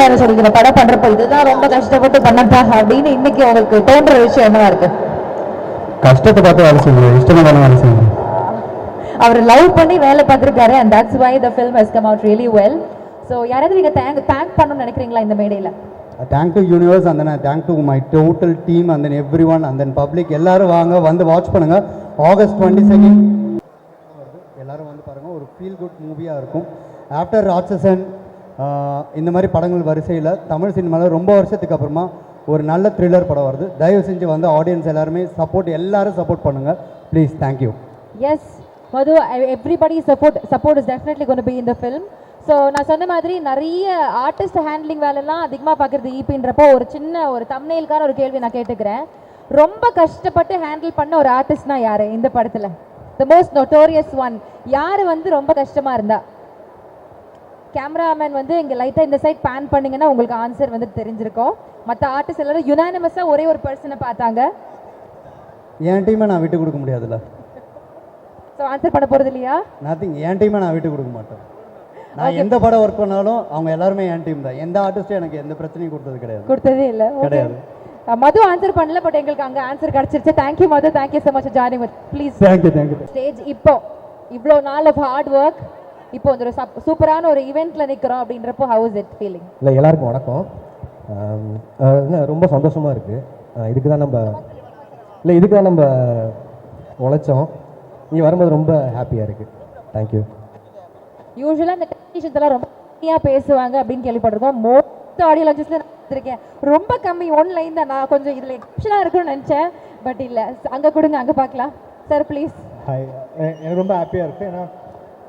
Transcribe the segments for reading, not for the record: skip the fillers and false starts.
எல்லாரும் சொல்லிக்கிற படம் பண்றப்ப இதுதான் ரொம்ப கஷ்டப்பட்டு பண்ணப்பா அப்படின்னு இன்னைக்கு உங்களுக்கு தோன்ற விஷயம் என்னவா இருக்கு? கஷ்டத்தை பார்த்து வேலை செய்யணும், இஷ்டமா தானே வேலை செய்யணும். அவர் லவ் பண்ணி வேலை பார்த்துருக்காரு and that's why the film has come out really well. So யாராவது நீங்க தேங்க் பண்ணணும்னு நினைக்கிறீங்களா இந்த மேடையில்? Thank to universe and then thank to my total team and then every one and then public எல்லாரும் வாங்க வந்து வாட்ச் பண்ணுங்க. ஆகஸ்ட் 22 எல்லாரும் வந்து பாருங்க. ஒரு ஃபீல் குட் மூவியாக இருக்கும். ஆஃப்டர் ராட்சசன் இந்த மாதிரி படங்கள் வரிசையில் தமிழ் சினிமாவில் ரொம்ப வருஷத்துக்கு அப்புறமா ஒரு நல்ல த்ரில்லர் படம் வருது. தயவு செஞ்சு வந்து ஆடியன்ஸ் எல்லாருமே எல்லாரும் சப்போர்ட் பண்ணுங்க please. Thank you. Yes Madhu, everybody support is definitely gonna be in the film. So நான் சொன்ன மாதிரி நிறைய ஆர்டிஸ்ட் ஹேண்ட்லிங் வேலைலாம் அதிகமாக பார்க்குறது ஈபின்றப்போ ஒரு தம்ப்நெயிலுக்கான ஒரு கேள்வி நான் கேட்டுக்கிறேன். ரொம்ப கஷ்டப்பட்டு ஹேண்டில் பண்ண ஒரு ஆர்டிஸ்ட்னா யார் இந்த படத்தில்? த மோஸ்ட் நோட்டோரியஸ் ஒன் யார் வந்து ரொம்ப கஷ்டமாக இருந்தா? கேமராமேன் வந்து இங்கே லைட்டாக இந்த சைட் பேன் பண்ணிங்கன்னா உங்களுக்கு ஆன்சர் வந்து தெரிஞ்சிருக்கோம். மற்ற ஆர்டிஸ்ட் எல்லாரும் யுனானிமஸாக ஒரே ஒரு பர்சனை பார்த்தாங்க. என் டீமை நான் விட்டு கொடுக்க முடியாதுல்ல. ஸோ ஆன்சர் பண்ண போகிறது இல்லையா? நத்திங். என் டீமை நான் விட்டு கொடுக்க மாட்டேன். நான் எந்த படம் ஒர்க் பண்ணாலும் அவங்க எல்லாருமே என் டீம் தான். எந்த ஆர்டிஸ்ட்டும் எனக்கு எந்த பிரச்சனையும் கொடுத்ததே இல்லை. கிடையாது. மது ஆன்சர் பண்ணல, பட் எங்களுக்கு அங்கே ஆன்சர் கிடச்சிருச்சு. Thank you Madhu, thank you so much joining with please. Thank you. Stage இப்போ இவ்வளோ நாள் ஆஃப் ஹார்ட் ஒர்க், இப்போ ஒரு சூப்பரான ஒரு ஈவெண்ட்ல நிற்கிறோம் அப்படின்றப்போ ஹவ் இஸ் இட் ஃபீலிங்? இல்லை, எல்லாருக்கும் வணக்கம். ரொம்ப சந்தோஷமாக இருக்குது. இதுக்கு தான் நம்ம உழைச்சோம். நீ வரும்போது ரொம்ப ஹாப்பியாக இருக்குது. தேங்க்யூ. யூஸ்வலாக இந்த டெக்னீஷியன்ஸ் எல்லாம் ரொம்ப கம்மியாக பேசுவாங்க அப்படின்னு கேள்விப்பட்டிருக்கோம். மோஸ்ட் ஆடியோ லான்ச்சஸில் நான் இருக்கேன், ரொம்ப கம்மி, ஒன் லைன் தான். நான் கொஞ்சம் இதில் எக்ஸ்ட்ரா இருக்குன்னு நினச்சேன், பட் இல்லை. அங்கே கொடுங்க, அங்கே பார்க்கலாம் சார் ப்ளீஸ். ஹாய், எனக்கு ரொம்ப ஹாப்பியாக இருக்குது. ஏன்னா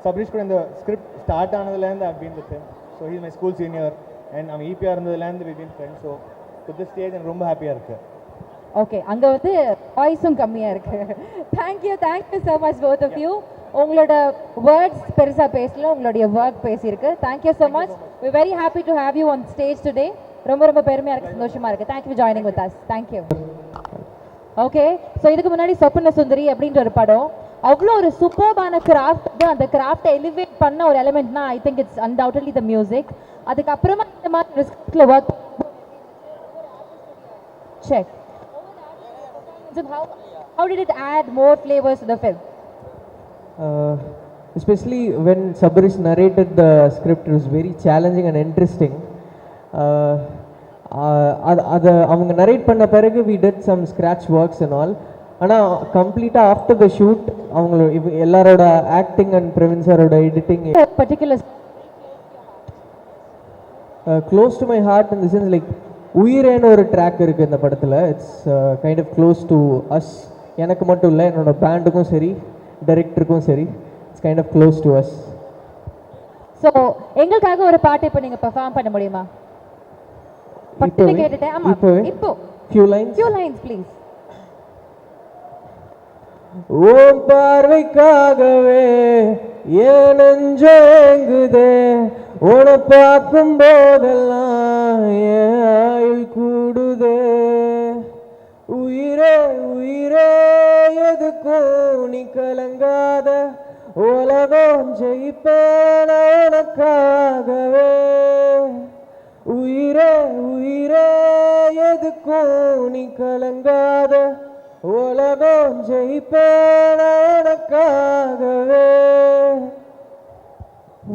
சபரீஷ் கூட இந்த ஸ்கிரிப்ட் ஸ்டார்ட் ஆனதுலேருந்து அப்படின்னு இருக்கேன். So he's my school senior and அவன் ஈபியாக இருந்ததுலேருந்து Vipin friend. So to this stage எனக்கு ரொம்ப ஹாப்பியாக இருக்குது. ஓகே, அங்கே வந்து வாய்ஸும் கம்மியாக இருக்குது. Thank you so much both of you. உங்களோட வேர்ட்ஸ் பெருசாக பேசல, உங்களுடைய ஒர்க் பேசியிருக்கு. Thank you so much. We very happy to have you on stage today. ரொம்ப பெருமையாக இருக்குது, சந்தோஷமாக இருக்குது. Thank you for joining with us. Thank you. Okay, so இதுக்கு முன்னாடி சொப்பன சுந்தரி அப்படின்ற ஒரு படம், அவ்வளோ ஒரு சூப்பர்பான கிராஃப்ட். அந்த கிராஃப்டை எலிவேட் பண்ண ஒரு எலிமெண்ட்னா I think it's undoubtedly the music. அதுக்கப்புறமா இந்த மாதிரி ஒரு ஸ்கிரிப்டில் ஒர்க் செக். How did it add more flavors to the film? Especially when Sabarish narrated the script, it was very challenging and interesting. அது அவங்க நரேட் பண்ண பிறகு we did some scratch works and all. ஆனால் கம்ப்ளீட்டாக ஆஃப்டர் த ஷூட் அவங்க எல்லாரோட acting and Praveen சாரோட editing particular close to my heart in the sense like உயிரேன்னு ஒரு ட்ராக் இருக்குது இந்த படத்தில். It's kind of close to us. எனக்கு மட்டும் இல்லை, என்னோட பேண்டுக்கும் சரி, டைரக்டருக்கும் சரி, it's kind of close to us. So எங்களுக்காக ஒரு பாட்டு இப்போ நீங்கள் பெர்ஃபார்ம் பண்ண முடியுமா? பட்டுன்னு கேட்டுட்டேன். ஆமாம், இப்போ ஃபியூ லைன்ஸ் ப்ளீஸ். ஓம் பார்வைக்காகவே ஏன் நெஞ்சேங்குதே, உன பார்க்கும் போதெல்லாம் என் ஆயுள் கூடுதே. உயிரே உயிரே எதுக்கும் நீ கலங்காத, உலகம் ஜெயிப்பேன் உனக்காகவே. உயிரே உயிரே எதுக்கும் நீ கலங்காத, உலகம் ஜெயிப்பேன் உனக்காகவே.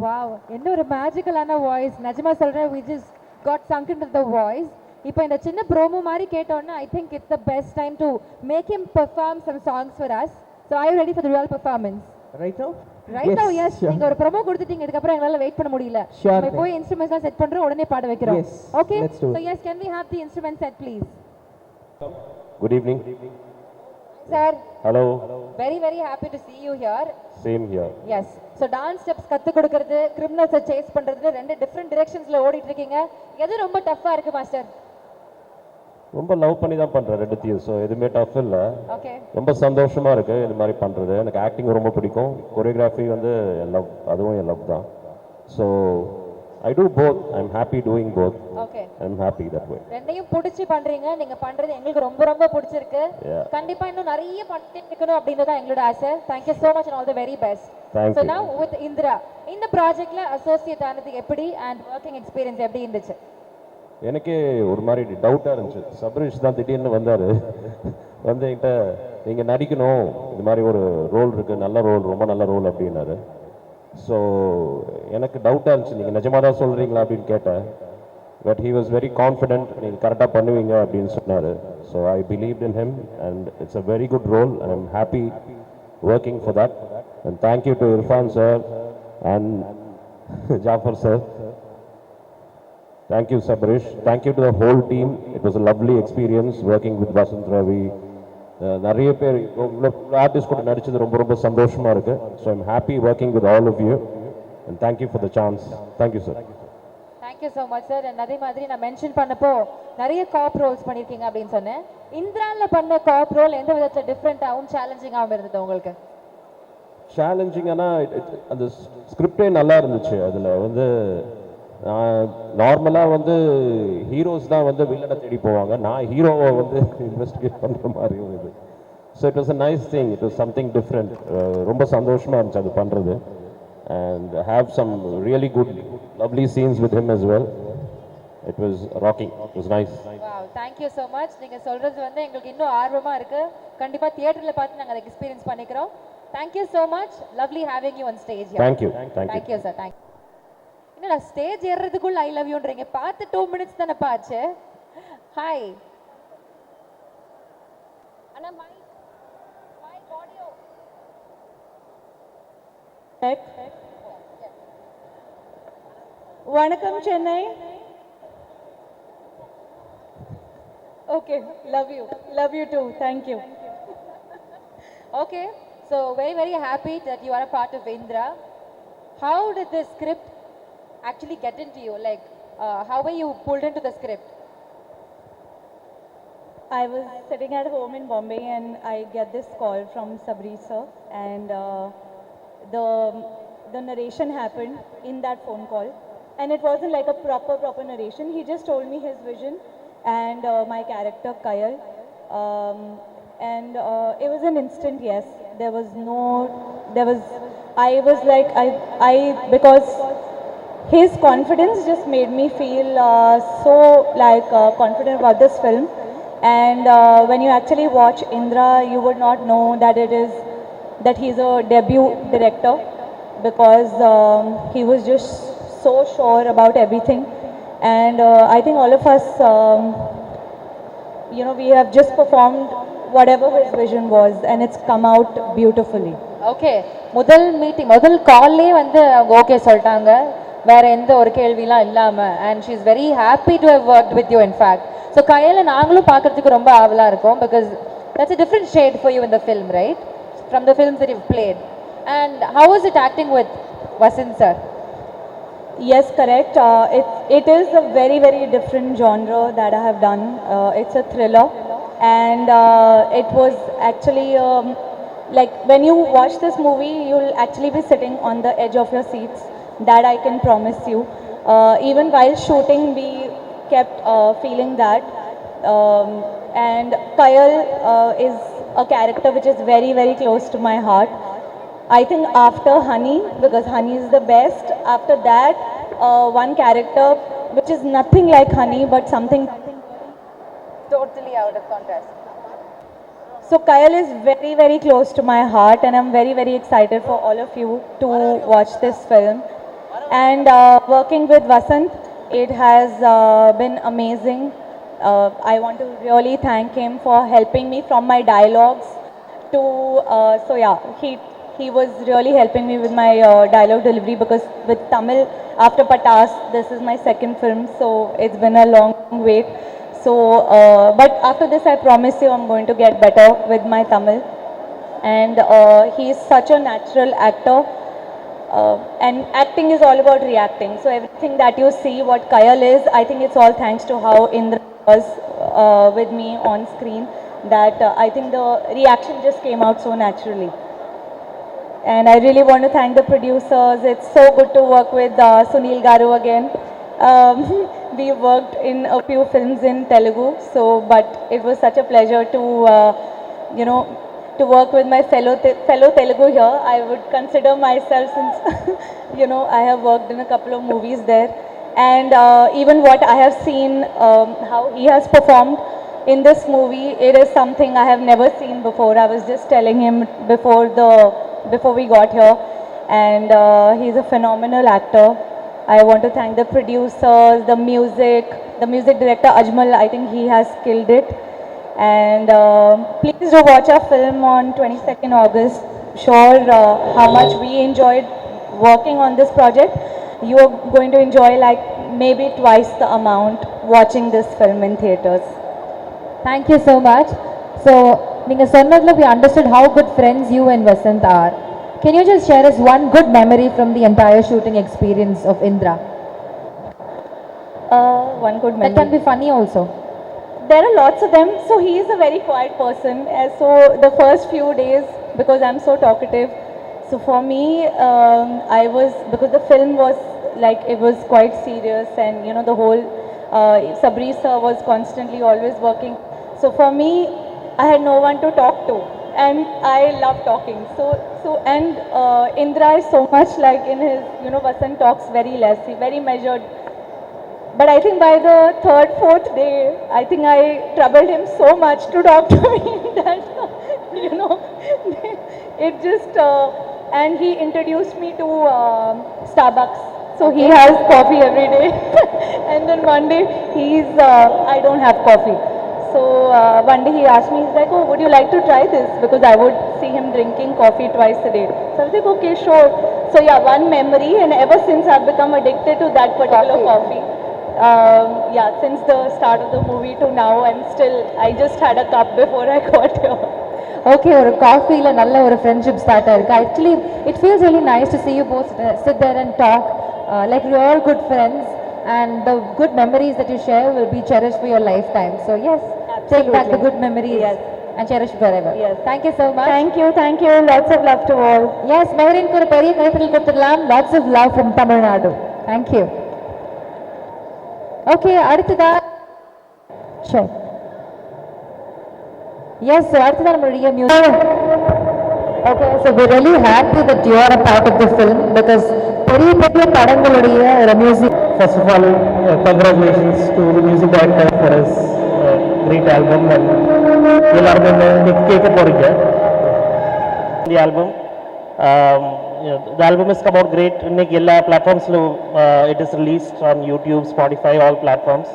வாவ், என்ன ஒரு மேஜிக்கலான வாய்ஸ். நிஜமா சொல்றேன், we just got sunk into the voice. இப்போ இந்த சின்ன ப்ரோமோ மாதிரி கேட்டோன்னா I think it's the best time to make him perform some songs for us. So are you ready for the real performance? Right now? Yes. நீங்க ஒரு promo கொடுத்துட்டீங்க, இதுக்கு அப்புறம் எங்களால வெயிட் பண்ண முடியல. நம்ம போய் இன்ஸ்ட்ருமெண்ட்ஸ் செட் பண்றோம், உடனே பாட வைக்கிறோம். Okay, so yes, can we have the instrument set please? Good evening. Sir. Hello. Very happy to see you here. Same here. Yes. So dance steps கத்து கொடுக்கிறது, கிரிமினல்ஸை சேஸ் பண்றது, ரெண்டு டிஃபரெண்ட் டிரெக்ஷன்ஸ்ல ஓடிட்டு இருக்கீங்க. எது ரொம்ப டஃப்பா இருக்கு மாஸ்டர்? ரொம்ப லவ் பண்ணி தான் பண்ணுறேன் ரெண்டுத்தையும். ஸோ எதுவுமே டஃப் இல்லை. ஓகே, ரொம்ப சந்தோஷமாக இருக்குது இது மாதிரி பண்ணுறது. எனக்கு ஆக்டிங் ரொம்ப பிடிக்கும், கொரியோகிராஃபி வந்து என் லவ், அதுவும் என் லவ் தான். So I do both. I'm happy doing both. Okay. I'm happy that way. ரெண்டையும் பிடிச்சி பண்றீங்க. நீங்க பண்றது எங்களுக்கு ரொம்ப பிடிச்சிருக்கு. கண்டிப்பா இன்னும் நிறைய பண்ணிட்டே இருக்கணும் அப்படின்றது தான் எங்களோட ஆசை. Thank you so much and all the very best. Thank you. So now with Indra, இந்த ப்ராஜெக்ட்ல அசோசியேட் ஆனது எப்படி and working experience எப்படி இருந்துச்சு? எனக்கே ஒரு மாதிரி டவுட்டாக இருந்துச்சு. சபரீஷ் தான் திடீர்னு வந்தார், வந்து என்கிட்ட நீங்கள் நடிக்கணும், இது மாதிரி ஒரு ரோல் இருக்குது, நல்ல ரோல், ரொம்ப நல்ல ரோல் அப்படின்னாரு. ஸோ எனக்கு டவுட்டாக இருந்துச்சு, நீங்கள் நிஜமாக தான் சொல்கிறீங்களா அப்படின்னு கேட்டேன். But he was very confident, நீங்கள் கரெக்டாக பண்ணுவீங்க அப்படின்னு சொன்னார். So I believed in him and it's a very good role and I'm happy working for that. And thank you to Irfan sir and Jafar sir. Thank you Sabrish. Thank you to the whole team. It was a lovely experience working with Vasant Ravi. நிறைய பேர் artist கூட நடிச்சது ரொம்ப ரொம்ப சந்தோஷமா இருக்கு. So I'm happy working with all of you and thank you for the chance. Thank you sir. Thank you so much sir. அதே மாதிரி நான் மென்ஷன் பண்ணப்போ நிறைய காப் ரோல்ஸ் பண்ணியிருக்கீங்க அப்படின்னு சொன்னேன். இந்திராவில் பண்ண காப் ரோல் எந்த விதத்தில் டிஃப்ரெண்ட்டாகவும் சேலஞ்சிங்காகவும் இருந்தது உங்களுக்கு? சேலஞ்சிங்கானா அந்த ஸ்கிரிப்டே நல்லா இருந்துச்சு. அதில் வந்து நார்மலாக வந்து ஹீரோஸ் தான் வந்து வில்லனை தேடி போவாங்க, நான் ஹீரோவை வந்து இன்வெஸ்டிகேட் பண்ணுற மாதிரி ஒரு இது. So it was a nice thing, it was something different. ரொம்ப சந்தோஷமாக இருந்துச்சு அது பண்ணுறது. And have some really good lovely scenes with him as well. It was rocking, it was nice. Wow, thank you so much. நீங்கள் சொல்கிறது வந்து எங்களுக்கு இன்னும் ஆர்வமாக இருக்குது. கண்டிப்பாக தியேட்டரில் பார்த்து நாங்கள் அதை எக்ஸ்பீரியன்ஸ் பண்ணிக்கிறோம். Thank you so much. Lovely having you on stage. Thank you. Thank you sir. Thank என்னடா ஸ்டேஜ் ஏறுறதுக்குள்ள ஐ லவ் யூன்றீங்க? பார்த்து 2 minutes தானே பாச்சு. ஹாய் அண்ணா, மை ஆடியோ வணக்கம் Chennai. Okay, love you too, thank you. Okay, so very happy that you are a part of Indra. How did the script actually get into you? Like, how were you pulled into the script? I was sitting at home in Bombay and I get this call from Sabri sir, and the narration happened in that phone call, and it wasn't like a proper narration. He just told me his vision and my character Kayal, and it was an instant yes. I was like, because his confidence just made me feel so like confident about this film. And when you actually watch Indra, you would not know that he's a debut director, because he was just so sure about everything. And I think all of us, we have just performed whatever his vision was, and it's come out beautifully. Okay, முதல் கால்லே வந்து அவங்க okay சொல்லிட்டாங்க, வேற எந்த ஒரு கேள்விலாம் இல்லாமல். And she is very happy to have worked with you. In fact so கையில் நாங்களும் பார்க்கறதுக்கு ரொம்ப ஆவலாக இருக்கும், because that's a different shade for you in the film, right? From the films that you played. And how is it acting with Vasanth sir? Yes, correct. It is a very different genre that I have done. It's a thriller, and it was actually like when you watch this movie, you'll actually be sitting on the edge of your seats. That I can promise you. Even while shooting, we kept feeling that. And Kayal is a character which is very close to my heart. I think after Honey, because Honey is the best, after that, one character which is nothing like Honey, but something totally out of contrast. So Kayal is very close to my heart, and I'm very excited for all of you to watch this film. And working with Vasant, it has been amazing. I want to really thank him for helping me from my dialogues to, so yeah, he was really helping me with my dialogue delivery, because with Tamil, after Patas, this is my second film, so it's been a long wait. So, but after this, I promise you, I'm going to get better with my Tamil. And he is such a natural actor. And acting is all about reacting. So everything that you see, what Kayal is, I think it's all thanks to how Indra was with me on screen. That I think the reaction just came out so naturally. And I really want to thank the producers. It's so good to work with Sunil Garu again. We worked in a few films in Telugu, but it was such a pleasure to, to work with my fellow Telugu here. I would consider myself, since, I have worked in a couple of movies there. And even what I have seen, how he has performed in this movie, it is something I have never seen before. I was just telling him before we got here, and he's a phenomenal actor. I want to thank the producers, the music director Ajmal. I think he has killed it. And please do watch our film on 22nd August. Sure, how much we enjoyed working on this project. You are going to enjoy like maybe twice the amount watching this film in theaters. Thank you so much. So, நீங்க சொன்னதுல we understood how good friends you and Vasant are. Can you just share us one good memory from the entire shooting experience of Indra? One good That memory. can be funny also. There are lots of them. So he is a very quiet person. So the first few days, because I'm so talkative, so for me, because the film was like, it was quite serious, and you know, the whole, Sabri sir was constantly always working. So for me, I had no one to talk to, and I love talking. And Indra is so much like in his, you know, Vasant talks very less, he's very measured. But I think by the third, fourth day, I think I troubled him so much to talk to me that, you know, it just, and he introduced me to Starbucks. So he has coffee every day. And then one day, I don't have coffee. So one day he asked me, he's like, oh, would you like to try this? Because I would see him drinking coffee twice a day. So I was like, okay, sure. So yeah, one memory, and ever since I've become addicted to that particular coffee. Yeah, since the start of the movie to now, I just had a cup before I got here. Okay, ஒரு காஃபில நல்ல ஒரு friendship start ஆயிருக்கு. Actually, it feels really nice to see you both sit there and talk like you're all good friends, and the good memories that you share will be cherished for your lifetime. So yes, take back the good memories and cherish forever. Yes. Thank you so much. Thank you. Lots of love to all. Yes, மெஹரின்க்கு ஒரு பெரிய கைத்தட்டல் கொடுத்துடலாம். Lots of love from Tamil Nadu. Thank you. Okay, அடுத்ததா sure. Yes, so அடுத்ததா நம்மளுடைய music. Okay, so we're really happy that you are a part of the film because பெரிய பெரிய படங்களுடைய ஒரு music. First of all, congratulations to the music director for his great album, and எல்லாரும் இன்னைக்கு கேட்க போறீங்க the album. The album has come out great. இன்னைக்கு எல்லா platformsலும் it is released on YouTube, Spotify, all platforms.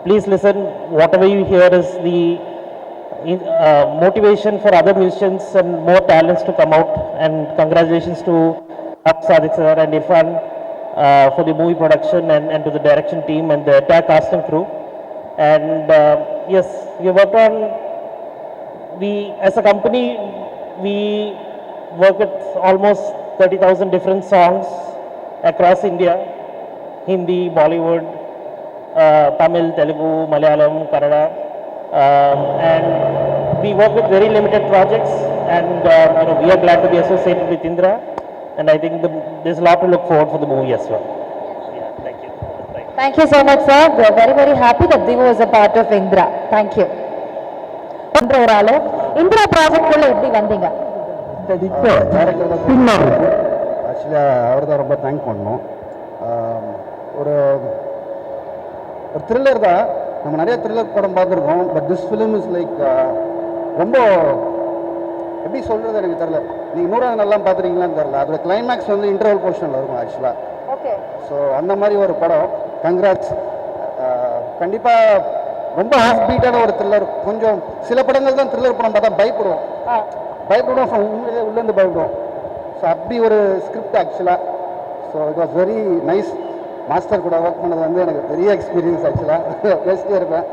Please listen. Whatever you hear is the motivation for other musicians and more talents to come out. And congratulations to Sadiq sir and Irfan for the movie production and to the direction team and the entire cast and crew. And yes, we worked on, as a company, we work with almost 30,000 different songs across India, Hindi, Bollywood, Tamil, Telugu, Malayalam, Kannada, and we work with very limited projects, and you know, we are glad to be associated with Indra, and I think there's a lot to look forward for the movie as well. Yeah, thank you. Thank you so much, sir. We are very, very happy that Divo is a part of Indra. Thank you. ஒரு ஆளு இந்திரா ப்ராஜெக்ட்குள்ள எப்படி வந்தீங்க? Actually அவர் தான் ரொம்ப thank பண்ணணும். ஒரு thriller தான், நம்ம நிறைய த்ரில்லர் படம் பார்த்துருக்கோம். But this film is like ரொம்ப எப்படி சொல்கிறது எனக்கு தெரில. நீங்கள் 100 நல்லா பார்த்துருக்கீங்களான்னு தெரில. அதோட கிளைமேக்ஸ் வந்து இன்டர்வல் போர்ஷனில் இருக்கும் ஆக்சுவலாக. ஓகே. ஸோ அந்த மாதிரி ஒரு படம். கங்க்ராட்ஸ். கண்டிப்பாக ரொம்ப ஹாஃப் பீட்டான ஒரு த்ரில்லர். கொஞ்சம் சில படங்கள் தான் த்ரில்லர் படம் பார்த்தா பயப்படுவோம், உண்மையிலே உள்ளேருந்து பயப்படுவோம். ஸோ அப்படி ஒரு ஸ்கிரிப்ட் ஆக்சுவலாக. So it was very nice. Master கூட ஒர்க் பண்ணது வந்து எனக்கு பெரிய எக்ஸ்பீரியன்ஸ் ஆக்சுவலாக. பேசிட்டே இருப்பேன்.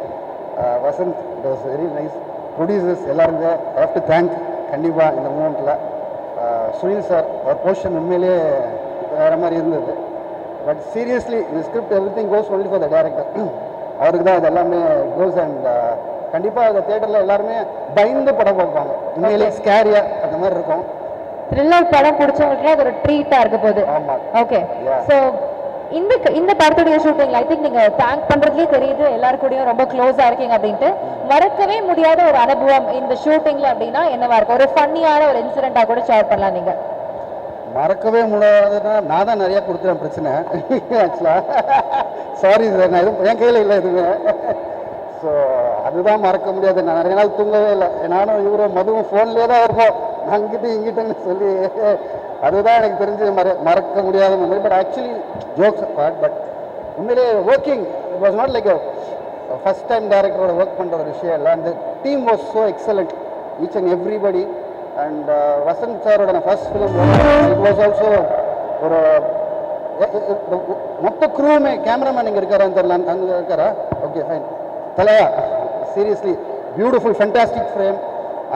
Vasanth, it was very nice. Producers எல்லாருமே ஐ ஹேவ் டு தேங்க் கண்டிப்பாக இந்த மூமெண்ட்டில். சுனில் சார், அவர் போர்ஷன் உண்மையிலேயே வேறு மாதிரி இருந்தது. பட் சீரியஸ்லி இந்த script every thing cos only for the director. அவருக்கு தான் இது எல்லாமே கோஸ். அண்ட் கண்டிப்பாக இந்த தேட்டரில் எல்லாருமே பயந்து படம் பார்ப்பாங்க. உண்மையிலே ஸ்கேரியாக அந்த மாதிரி இருக்கும். த்ரில்லர் படம் பிடிச்சவங்களுக்கு அது ஒரு ட்ரீட்டாக இருக்க போகுது. ஆமாம். ஓகே. ஸோ இந்த படத்துடைய ஷூட்டிங் ஐ திங்க் நீங்கள் தேங்க் பண்ணுறதுலேயே தெரியுது எல்லாரு கூடயும் ரொம்ப க்ளோஸாக இருக்கீங்க அப்படின்ட்டு. மறக்கவே முடியாத ஒரு அனுபவம் இந்த ஷூட்டிங்கில் அப்படின்னா என்னவா இருக்கும்? ஒரு ஃபன்னியான ஒரு இன்சிடென்ட்டாக கூட ஷேர் பண்ணலாம் நீங்கள். மறக்கவே முடியாதுன்னா நான் தான் நிறையா கொடுத்துறேன் பிரச்சனை ஆக்சுவலாக. சாரி சார், நான் எதுவும் என் கையில் இல்லை எதுவுமே. ஸோ அதுதான் மறக்க முடியாது. நான் நிறைய நாள் தூங்கவே இல்லை. நானும் இவரும் மதுவும் ஃபோன்லேயே தான் இருப்போம், அங்கிட்டு இங்கிட்டுன்னு சொல்லி. அதுதான் எனக்கு தெரிஞ்சு மறக்க முடியாத memory. But actually jokes apart, but உண்மையிலே working it was not like first time டேரக்டரோட ஒர்க் பண்ணுற ஒரு விஷயம் இல்லை. அந்த team was so excellent, each and everybody. And Vasanth சாரோட நான் first film it was also ஒரு மொத்த க்ரூவுமே. கேமராமேன் இங்கே இருக்காரான்னு தெரியல, அங்கே இருக்காரா? Okay fine. தலையா, சீரியஸ்லி பியூட்டிஃபுல் ஃபேண்டாஸ்டிக் ஃப்ரேம்.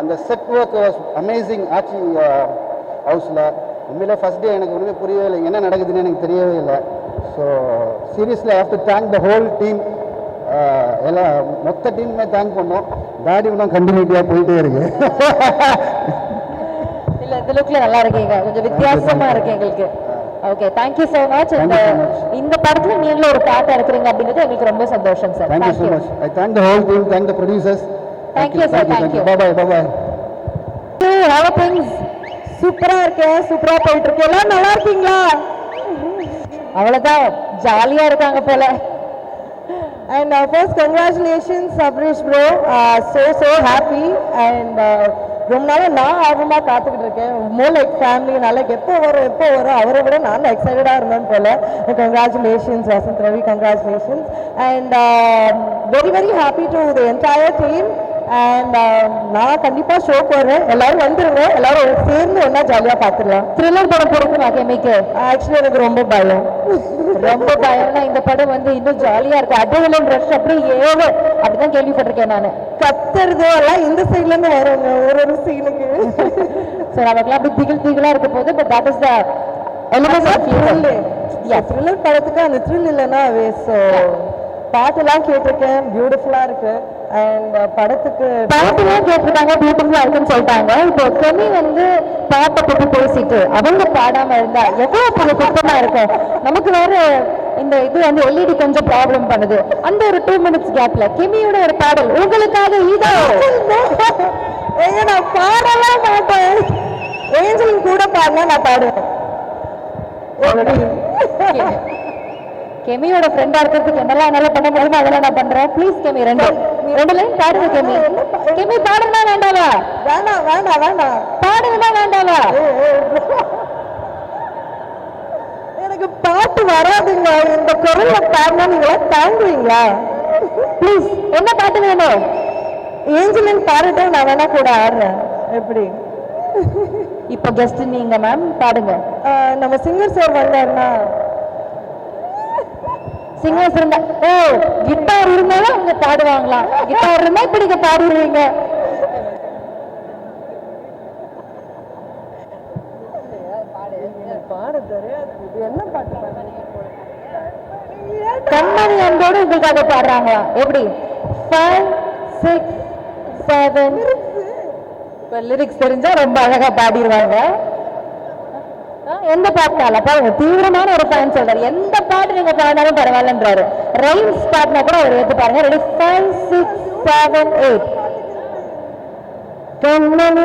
அந்த செட் ஒர்க் வாஸ் அமேசிங். ஆச்சி ஹவுஸில் உண்மையிலே ஃபஸ்ட் டே எனக்கு ஒன்றுமே புரியவே இல்லை, என்ன நடக்குதுன்னு எனக்கு தெரியவே இல்லை. So seriously I have to thank the whole team. எல்லாம் மொத்த டீமுமே தேங்க் பண்ணோம். தாடி இன்னும் கண்டினியூட்டியாக போயிட்டே இருக்கு. இல்ல இந்த லுக்ல நல்லா இருக்கீங்க, கொஞ்சம் வித்தியாசமா இருக்கு எங்களுக்கு. Okay, thank you so much. இந்த படத்துல நீங்களும் ஒரு பார்ட்டா இருக்கிறீங்க அப்படிங்கிறது எங்களுக்கு ரொம்ப சந்தோஷம் sir. Thank you so much. I thank the whole team, thank the producers. Thank you sir, thank you. Bye bye, bye bye. How are things? சூப்பரா இருக்கேன், சூப்பரா போயிட்டு இருக்கு. எல்லாம் நல்லா இருக்கீங்களா? அவ்வளவுதான், ஜாலியா இருக்காங்க போல. And first congratulations Sabrish bro, so happy. And ரொம்ப நாளாக நான் ஆர்வமாக காத்துக்கிட்டு இருக்கேன். மோர் லைக் ஃபேமிலி, நல்லா எப்போ வரும் அவரை விட நான் எக்ஸைட்டடாக இருந்தேன் போல. Congratulations Vasanth Ravi, congratulations. And very very happy to the entire team. And நான் கண்டிப்பாக ஷோக்கு வரேன், எல்லாரும் வந்துருங்க, எல்லாரும் சேர்ந்து ஒன்றா ஜாலியாக பார்த்துடலாம். த்ரில்லர் படம் பிடிக்குமா கெமிக்கு? ஆக்சுவலி எனக்கு ரொம்ப பயம். ரொம்ப பயம்னா இந்த படம் வந்து இன்னும் ஜாலியா இருக்கு. அட்ரினலின் ரஷ் அப்படியே ஏழு அப்படிதான் கேள்விப்பட்டிருக்கேன் நான். கத்துறது எல்லாம் இந்த சைட்ல இருந்து வருங்க ஒரு சீனுக்கு. ஸோ நமக்குலாம் அப்படி திகிலா இருக்க போது. But that is the thriller படத்துக்கு அந்த த்ரில் இல்லைன்னா ஸோ பாட்டெல்லாம் கேட்டிருக்கேன், பியூட்டிஃபுல்லா இருக்கு. அண்ட் படத்துக்கு பாட்டெல்லாம் கேட்டிருக்காங்க, பியூட்டிஃபுல்லா இருக்குன்னு சொல்லிட்டாங்க. இப்போ கெமி வந்து பாட்டை பற்றி பேசிட்டு அவங்க பாடாம இருந்தா எவ்வளவு பெரிய குத்தமா இருக்கும். நமக்கு வேற இந்த இது வந்து எல்இடி கொஞ்சம் ப்ராப்ளம் பண்ணுது. அந்த ஒரு 2 minutes கேப்ல கெமியோட ஒரு பாடல் உங்களுக்காக இதோ. ஏங்க நான் பாடலாம் மாட்டேன், ஏஞ்சலின் கூட பாடினா நான் பாடுவேன். கெமியோட ஃப்ரெண்டா இருக்கிறதுக்கு என்னெல்லாம் என்னால பண்ண முடியுமோ அதெல்லாம் நான் பண்றேன். ப்ளீஸ் கெமி ரெண்டு லைன் பாடுங்க. கெமி பாடுனா வேண்டாவா? வேண்டாம் பாடுனா வேண்டாவா? எனக்கு பாட்டு வராதுங்க, இந்த குரல்ல பாடினா நீங்களா தாங்குவீங்களா? ப்ளீஸ், என்ன பாட்டு வேணும்? ஏஞ்சலின் பாடிட்டு நான் வேணா கூட ஆடுறேன். எப்படி? இப்போ கெஸ்ட் நீங்க மேம், பாடுங்க. நம்ம சிங்கர் சார் வந்தாருன்னா சிங்கர்ஸ் இருந்தா கிட்டார் இருந்தாலும் அவங்க பாடுவாங்களா? கிட்டார் இருந்தா இப்படி நீங்க பாடுவீங்க. என்ன பாட்டு? கண்மணி அன்போடு உங்களுக்காக பாடுறாங்களா? எப்படி? 5 6 7 லிரிக்ஸ் தெரிஞ்சா ரொம்ப அழகா பாடிடுவாங்க. எந்த பாட்டுனால பாருங்க, தீவிரமான ஒரு ஃபேன் சொல்றாரு. எந்த பாட்டு நீங்க பாடினாலும் பரவாயில்லன்றாரு. ரைம்ஸ் பாட்டுனா கூட அவர் எடுத்து பாருங்க. ரெடி? 5 6 7 8. கண்மணி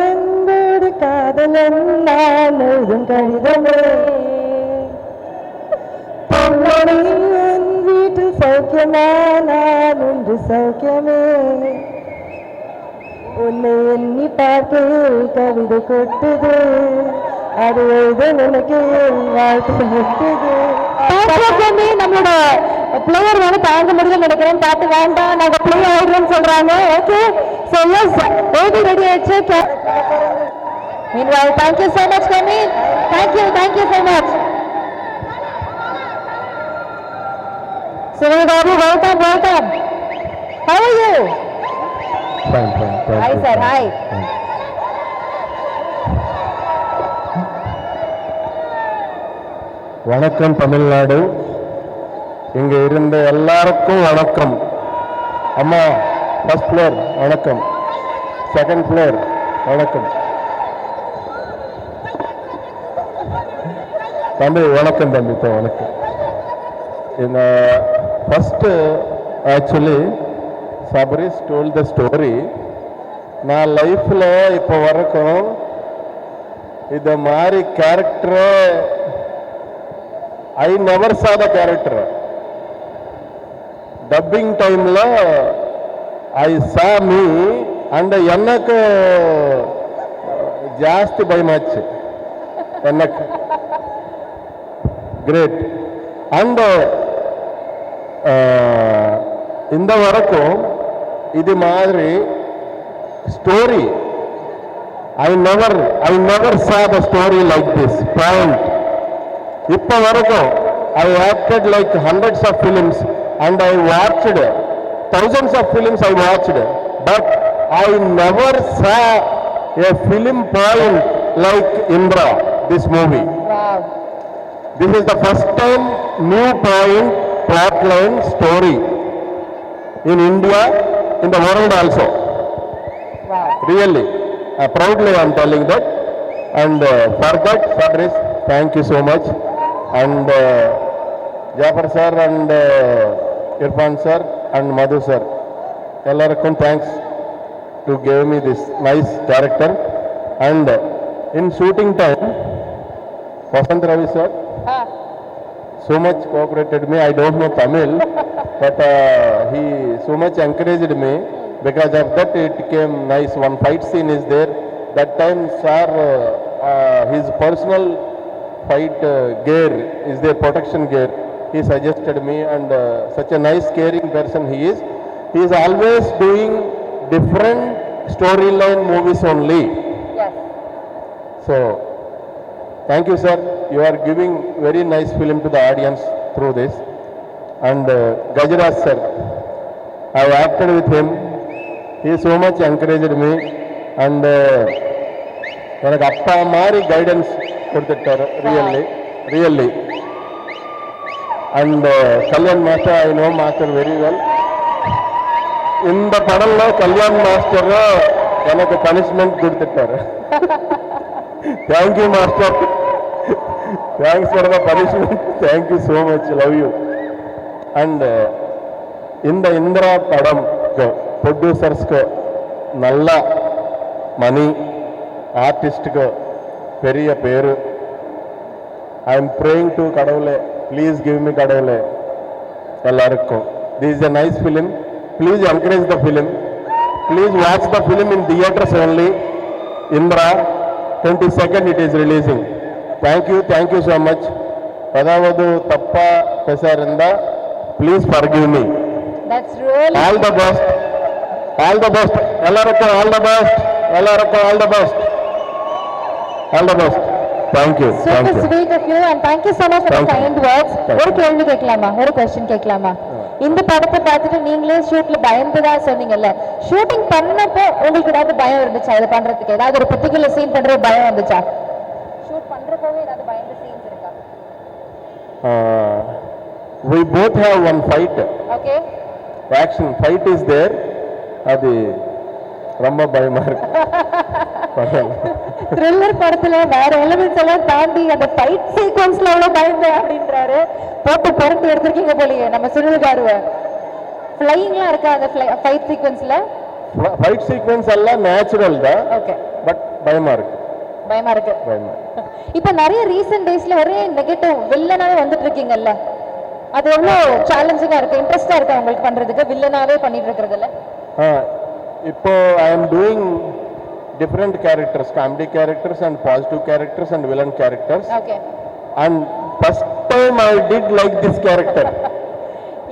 அன்போடு காதலன் நான் எழுதும் கடிதமே, பொன்மணி என் வீட்டில் சௌக்கியமா நான் ஒன்று சௌக்கியமே, உன்னை எண்ணி பார்க்கையில் கவிதை கொட்டுது, அது எழுத நினைக்க வாழ்க்கை முட்டுது. நம்மளோட பிளேயர் வந்து தாங்க முடியும் நினைக்கிறேன். பாட்டு வேண்டாம், நாங்க பிளே ஆயிடுறோம்னு சொல்றாங்க. Okay, so yes, baby ready ஆயிடுச்சு. Meanwhile, thank you so much Kemi. Thank you so much. Sunil Babu, welcome. How are you? Fine. Hi sir, hi. வணக்கம் தமிழ்நாடு. இங்க இருந்த எல்லாருக்கும் வணக்கம். அம்மா ஃபர்ஸ்ட் ஃப்ளோர் வணக்கம், செகண்ட் ஃப்ளோர் வணக்கம், தம்பி வணக்கம், தம்பி வணக்கம். இந்த first actually Sabarish told the story. நான் லைஃப்பில் இப்போ வரைக்கும் இது மாதிரி கேரக்டர் ஐ நெவர் சா த கேரக்டர். டப்பிங் டைம்ல ஐ சா மீ ಅಂಡ್ ಎನ್ನಕ್ಕೆ ಜಾಸ್ತಿ ಭಯಮಾச்சு ಎನ್ನಕ್ಕೆ கிரேட். அண்ட் இந்த வரைக்கும் இது மாதிரி story I never saw the story like this point. இப்போ வரைக்கும் I acted like hundreds of films and I watched thousands of films I watched, but I never saw a film point like Indra, this movie. Wow. This is the first time new point, plotline, story in India, in the world also. Wow. Really, proudly I am telling that. And for that, Fabrice, thank you so much. And Jafar sir and Irfan sir and Madhu sir, ellarkum thanks to give me this nice character. And in shooting time, Vasant Ravi sir so much cooperated me. I don't know Tamil, but he so much encouraged me. Because of that, it came nice. One fight scene is there. That time, sir, his personal fight gear is there, protection gear. He suggested me, and such a nice, caring person he is. He is always doing different storyline movies only. Yes. So, thank you, sir. You are giving very nice film to the audience through this. And Gajraj sir, I acted with him. He so much encouraged me. And எனக்கு அப்பா மாதிரி guidance கொடுத்துட்டாரு. Really. And Kalyan master, I know master very well. இந்த படம்ல Kalyan master எனக்கு punishment கொடுத்துட்டாரு. Thank you master. Thanks for the punishment. Thank you so much. Love you. And இந்த இந்திரா படம் ப்ரொடியூசர்ஸ்க்கு நல்ல மணி, ஆர்டிஸ்டுக்கு பெரிய பேரு. ஐ எம் ப்ரேயிங் டு கடவுளே, ப்ளீஸ் கிவ் மீ கடவுளே எல்லாருக்கும். This is a nice film. Please encourage the film. Please watch the film in theatres only. Indira 22nd it is releasing. Thank you so much. ஏதாவது தப்பா பேசாருந்தா please forgive me. That's really All the best. எல்லாருக்கும் all the best. Thank you. super sweet of you and thank you so much for the Thank you. kind words. Thank ஒரு கேள்வி கேட்கலாமா? ஒரு question கேட்கலாமா? இந்த படத்தை பார்த்துட்டு நீங்களே ஷூட்ல பயந்துதா சொன்னீங்கல்ல, ஷூட்டிங் பண்ணப்போ உங்களுக்கு ஏதாவது பயம் இருந்துச்சா? இதை பண்றதுக்கு ஏதாவது ஒரு பர்டிகுலர் சீன் பண்ற பயம் வந்துச்சா? ஷூட் பண்றப்பவே ஏதாவது பயந்த சீன்ஸ் இருக்கா? We both have one fight. Okay. Action fight is there. அது ரொம்ப பயமா இருக்கு. த்ரில்லர் படத்துல வேற எலிமெண்ட்ஸ் எல்லாம் தாண்டி அந்த ஃபைட் சீக்வன்ஸ்ல எவ்வளவு பயந்தேன் அப்படின்றாரு. போட்டு புரட்டு எடுத்திருக்கீங்க போலயே நம்ம சுனில் காருவ. ஃப்ளையிங்லாம் இருக்கா அந்த ஃபைட் சீக்வன்ஸ்ல? ஃபைட் சீக்வென்ஸ் எல்லாம் நேச்சுரல் தான். ஓகே. பட் பயமா இருக்கு. இப்போ நிறைய ரீசன்ட் டேஸ்ல ஒரே நெகட்டிவ் வில்லனாவே வந்துட்டு இருக்கீங்கல்ல, அது எவ்வளவு சேலஞ்சிங்கா இருக்கு, இன்ட்ரெஸ்டா இருக்கா உங்களுக்கு பண்றதுக்கு வில்லனாவே பண்ணிட்டு இருக்கிறதுல? இப்போ I am doing different characters, comedy characters and positive characters and villain characters. Okay. And first time I did like this character.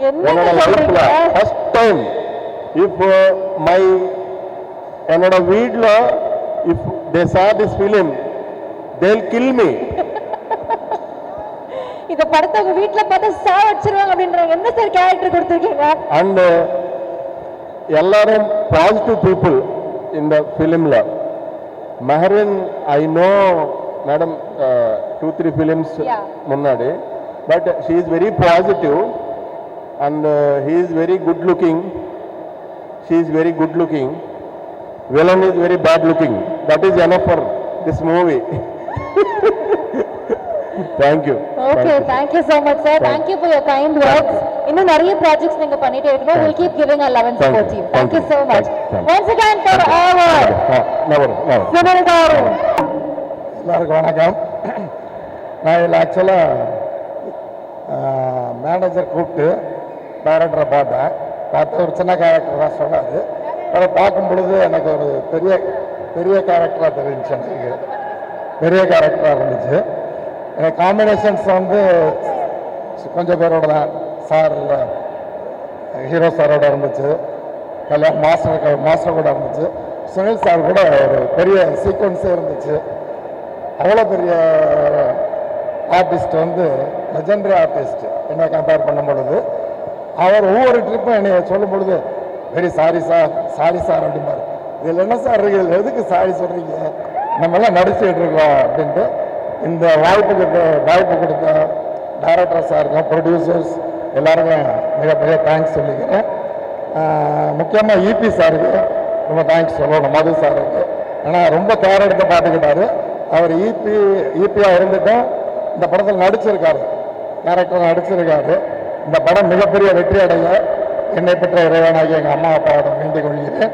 என்ன சொல்றீங்க? First time. If my என்னோட வீட்ல if they saw this film, they'll kill me. இந்த படத்தை உங்க வீட்ல பார்த்தா சாவச்சிருவாங்க அப்படின்றாங்க. என்ன சார் கேரக்டர் கொடுத்திருக்கீங்க? And எல்லாரும் positive people in the film la. Maharin, I know madam 2-3 films munnadi, but she is very positive and he is very good looking. She is very good looking. Villain is very bad looking. That is enough for this movie. Thank you. Okay, thank you so much sir. Thank you for your kind words. இன்னும் நிறைய projects நீங்க பண்ணிட்டே இருக்கணும். We'll keep giving our love and support to you. Thank you so much. Once again for our Never. Sunil Garu. எல்லாருக்கும் வணக்கம். நான் இதில் ஆக்சுவலாக மேனேஜர் கூப்பிட்டு டைரக்டரை பார்த்து ஒரு சின்ன கேரக்டர் தான் சொன்னாது. அதை பார்க்கும் பொழுது எனக்கு ஒரு பெரிய கேரக்டராக தெரிஞ்சிச்சு. எனக்கு பெரிய கேரக்டராக இருந்துச்சு. எனக்கு காம்பினேஷன்ஸ் வந்து கொஞ்சம் பேரோட தான் சார் ஹீரோ சாரோட இருந்துச்சு, கல்யாண் மாஸ்டர் கூட இருந்துச்சு, சுனில் சார் கூட ஒரு பெரிய சீக்வன்ஸே இருந்துச்சு. அவ்வளோ பெரிய ஆர்டிஸ்ட் வந்து லெஜெண்டரி ஆர்டிஸ்ட் என்னை கம்பேர் பண்ணும் பொழுது அவர் ஒவ்வொரு ட்ரிப்பும் என்னை சொல்லும் பொழுது வெரி சாரி சார் அப்படிம்பார். இதில் என்ன சார் இருக்கு, இதில் எதுக்கு சாரி சொல்கிறீங்க, நம்மெல்லாம் நடிச்சுட்டு இருக்கோம் அப்படின்ட்டு. இந்த வாய்ப்பு கொடுத்த டைரக்டர் சாருக்கும் ப்ரொடியூசர்ஸ் எல்லாருக்கும் மிகப்பெரிய தேங்க்ஸ் சொல்லிக்கிறேன். முக்கியமாக இபி சாருக்கு ரொம்ப தேங்க்ஸ் சொல்லணும், மது சாருக்கு. ஏன்னா ரொம்ப கேர் எடுத்து பார்த்துக்கிட்டாரு. அவர் இபியாக இருந்துட்டும் இந்த படத்தில் நடிச்சிருக்காரு, கேரக்டர் நடிச்சிருக்காரு. இந்த படம் மிகப்பெரிய வெற்றி அடைய என்னை பெற்ற இறைவனாகி எங்கள் அம்மா அப்பாவோட வேண்டிக் கொள்கிறேன்.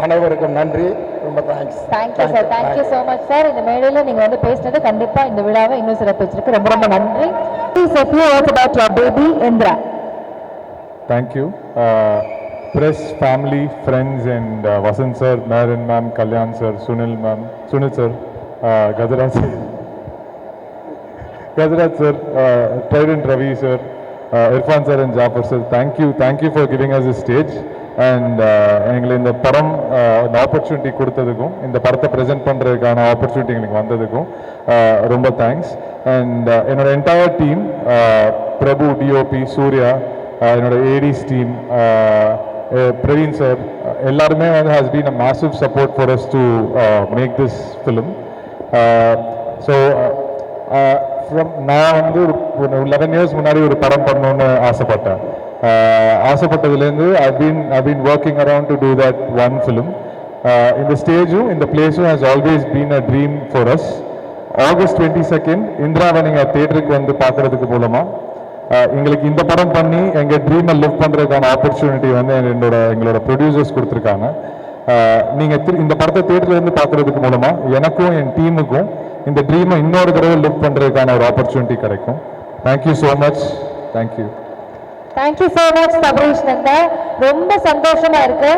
அனைவருக்கும் நன்றி, ரொம்ப thanks. Thank you sir, thank you so much sir. இந்த மேடையில் நீங்கள் வந்து பேசினது கண்டிப்பாக இந்த விழாவை இன்னும் சிறப்பிச்சிருக்கு. ரொம்ப ரொம்ப நன்றி. Please a few words about your baby Indra. Thank you. Press, family, friends and Vasant sir, Naren ma'am, Kalyan sir, Sunil sir, Gajaraj sir, Trident Ravi sir, Irfan sir and Jafar sir, thank you for giving us this stage and எங்களுக்கு இந்த படம் இந்த opportunity கொடுத்ததுக்கும் இந்த படத்தை present பண்ணுறதுக்கான opportunity எங்களுக்கு வந்ததுக்கும் ரொம்ப தேங்க்ஸ். அண்ட் என்னோட entire team, Prabhu, DOP, Surya, என்னோட ஏடிஸ் டீம், பிரவீன் சார், எல்லாருமே வந்து has been a massive support for us to make this film. So நான் வந்து ஒரு 11 years முன்னாடி ஒரு படம் பண்ணணும்னு ஆசைப்பட்டதுலேருந்து I've been working around to do that one film. இந்த ஸ்டேஜும் இந்த பிளேஸும் has always been a dream for us. August 22nd இந்திராவை நீங்கள் தேட்டருக்கு வந்து பார்க்குறதுக்கு மூலமாக எங்களுக்கு இந்த படம் பண்ணி எங்கள் ட்ரீமை லிவ் பண்ணுறதுக்கான ஆப்பர்ச்சுனிட்டி வந்து எங்களோட ப்ரொடியூசர்ஸ் கொடுத்துருக்காங்க. நீங்கள் இந்த படத்தை தேட்டர்லேருந்து பார்க்குறதுக்கு மூலமாக எனக்கும் என் டீமுக்கும் இந்த ட்ரீமை இன்னொரு தடவை லிவ் பண்ணுறதுக்கான ஒரு ஆப்பர்ச்சுனிட்டி கிடைக்கும். Thank you so much. Thank you. Thank you so much Sabareesh Nanda. ரொம்ப சந்தோஷமா இருக்கு.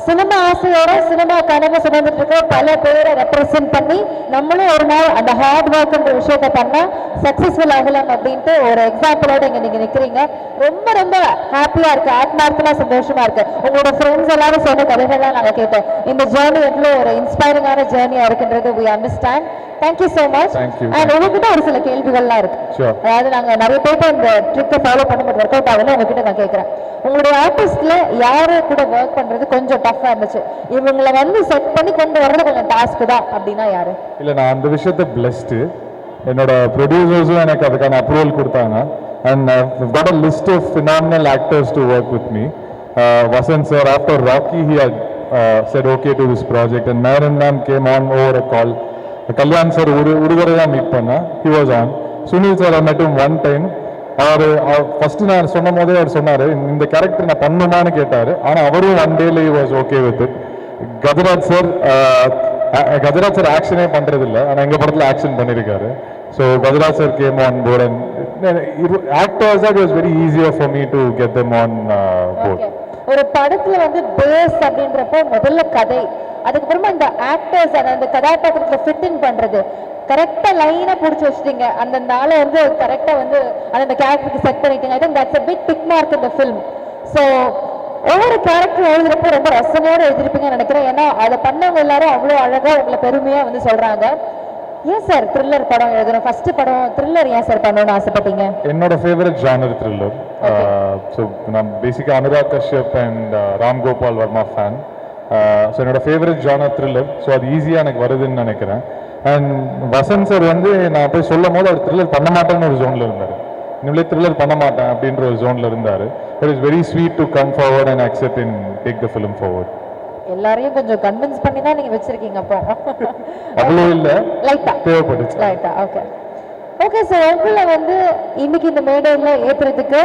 சினிமா ஆசையோட சினிமா கனவு சுமந்துட்டு இருக்க பல பேரை ரெப்ரசென்ட் பண்ணி நம்மளும் ஒரு நாள் அந்த ஹார்ட் ஒர்க்ன்ற விஷயத்த பண்ணா சக்சஸ்ஃபுல் ஆகலாம் அப்படின்ட்டு ஒரு எக்ஸாம்பிளோட இங்க நீங்க நிக்கிறீங்க. ரொம்ப ரொம்ப ஹாப்பியா இருக்கு, ஆத்மார்த்தமா சந்தோஷமா இருக்கு. உங்களோட ஃப்ரெண்ட்ஸ் எல்லாரும் சொன்ன கதைகள்லாம் நாங்கள் கேட்டோம். இந்த ஜேர்னி எவ்வளோ ஒரு இன்ஸ்பைரிங்கான ஜேர்னியா இருக்குன்றது we understand. Thank you so much. And உங்ககிட்ட ஒரு சில கேள்விகள்லாம் இருக்கு. அதாவது நாங்கள் நிறைய பேர் இந்த ட்ரிக்கை ஃபாலோ பண்ணும்போது ஒர்க் அவுட் ஆகல, உங்ககிட்ட நான் கேட்குறேன். உங்களுடைய ஆர்டிஸ்ட்ல யாரு கூட ஒர்க் பண்றது கொஞ்சம் டஃபா இருந்துச்சு, இவங்களை வந்து செட் பண்ணி கொண்டு வர்றது கொஞ்சம் டாஸ்க் தான் அப்படின்னா யாரு? இல்லை, நான் அந்த விஷயத்தை பிளஸ்டு. என்னோட ப்ரொடியூசர்ஸும் எனக்கு அதுக்கான அப்ரூவல் கொடுத்தாங்க. And I've got a list of phenomenal actors to work with me. Vasant sir, after Rocky, he had said okay to this project, and Naren ma'am came on over a call. Kalyan sir ஒரு தடவை தான் meet பண்ணேன், he was on. Sunil sir I met him one time. அவர் first நான் சொன்ன போதே அவர் சொன்னார் இந்த கேரக்டர் நான் பண்ணுமான்னு கேட்டார். ஆனால் அவரும் ஒன் டேல he was okay with it. Gajaraj sir ஆக்ஷனே பண்ணுறது இல்லை, ஆனால் எங்கள் படத்தில் ஆக்ஷன் பண்ணியிருக்காரு. So Gajaraj sir came on board and actors that was very easier for me to get them on board. ஒரு படத்துல வந்து பேஸ் அப்படின்றப்போ முதல்ல கதை, அதுக்கப்புறமா இந்த ஆக்டர்ஸ் அந்த கதாபாத்திரத்துல ஃபிட் இன் பண்றது, கரெக்டாக லைனாக பிடிச்சி வச்சுட்டீங்க. அந்த நாளை வந்து கரெக்டாக வந்து அந்த கேரக்டருக்கு செட் பண்ணிட்டீங்க. I think that's a big tick mark in the film. So ஒவ்வொரு கேரக்டர் எழுதுறப்போ ரொம்ப ரசனையோடு எழுதிருப்பீங்கன்னு நினைக்கிறேன். ஏன்னா அதை பண்ணவங்க எல்லாரும் அவ்வளோ அழகாக உங்களை பெருமையாக வந்து சொல்கிறாங்க. ஏன் சார் த்ரில்லர் படம் எழுதணும், ஃபர்ஸ்ட் படம் த்ரில்லர் ஏன் சார் பண்ணணும்னு ஆசைப்பட்டீங்க? என்னோட ஃபேவரட் ஜானர் த்ரில்லர். ஸோ நான் பேசிக்காக Anurag Kashyap and Ram Gopal Varma fan. So என்னோட ஃபேவரட் ஜானர் த்ரில்லர். ஸோ அது ஈஸியாக எனக்கு வருதுன்னு நினைக்கிறேன். அண்ட் வசந்த் சார் வந்து நான் போய் சொல்லும் போது அவர் த்ரில்லர் பண்ண மாட்டேன்னு ஒரு ஜோனில் இருந்தார். இனிமேல் த்ரில்லர் பண்ண மாட்டேன் அப்படின்ற ஒரு ஜோனில் இருந்தார். It is very sweet to come forward and accept and take the film forward. எல்லாரையும் கொஞ்சம் கன்வின்ஸ் பண்ணி தான் நீங்க வச்சிருக்கீங்க. அப்போ அவ்வளோ இல்லை, லைட்டா தேவைப்பட்டுச்சு. லைட்டா ஓகே ஓகே சார். உங்களை வந்து இன்னைக்கு இந்த மேடையில் ஏற்றுறதுக்கு